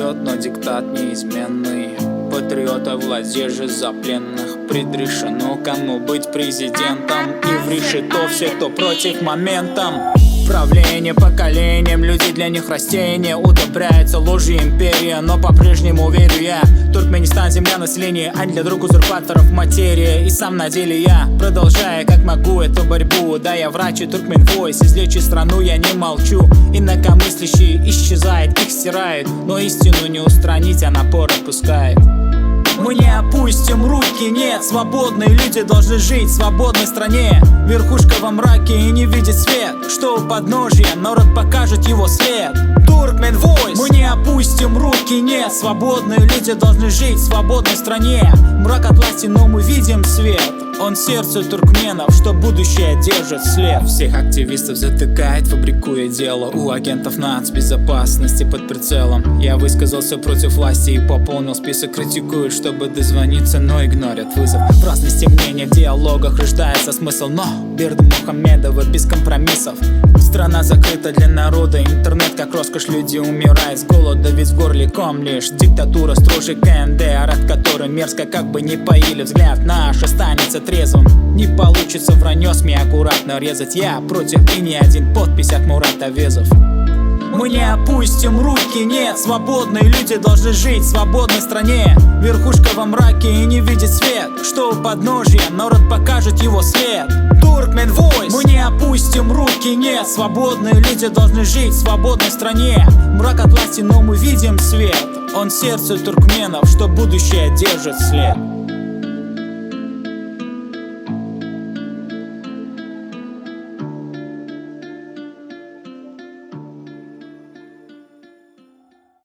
придет, но диктат неизменный. Патриота власть держит за пленных. Предрешено, кому быть президентом. И в решето все, кто против моментом. Правление поколением, люди для них растения. Удобряется ложью империя, но по-прежнему верю я. Туркменистан, земля, население, а для друг узурпаторов материя. И сам на деле я, продолжая как могу эту борьбу. Да, я врач и Туркмен Voice, излечить страну я не молчу. Инакомыслящие исчезает, их стирает, но истину не устранить, а напор отпускает. Мы не опустим руки, нет, свободные люди должны жить в свободной стране. Верхушка во мраке и не видит свет, что у подножья народ покажет его след. Туркмен Voice. Мы не опустим руки, нет, свободные люди должны жить в свободной стране. Мрак от власти, но мы видим свет. Он сердце туркменов, что будущее держит след. Всех активистов затыкает, фабрикуя дело. У агентов нацбезопасности под прицелом. Я высказался против власти и пополнил список. Критикуют, чтобы дозвониться, но игнорят вызов. В разности мнения в диалогах рождается смысл, но Бердымухамедова без компромиссов. Страна закрыта для народа, интернет как роскошь, люди умирают с голода, ведь в горле ком лишь диктатура строже КНД, от которой мерзко, как бы не поили, взгляд наш останется трезвым. Не получится вранье СМИ аккуратно резать, я против и ни один подпись от Мурата Везов. Мы не опустим руки, нет, свободные люди должны жить в свободной стране. Верхушка во мраке и не видит свет, что у подножья народ покажет его след. Туркмен Voice. Мы не опустим руки, нет, свободные люди должны жить в свободной стране. Мрак от власти, но мы видим свет. Он сердце туркменов, что будущее держит след.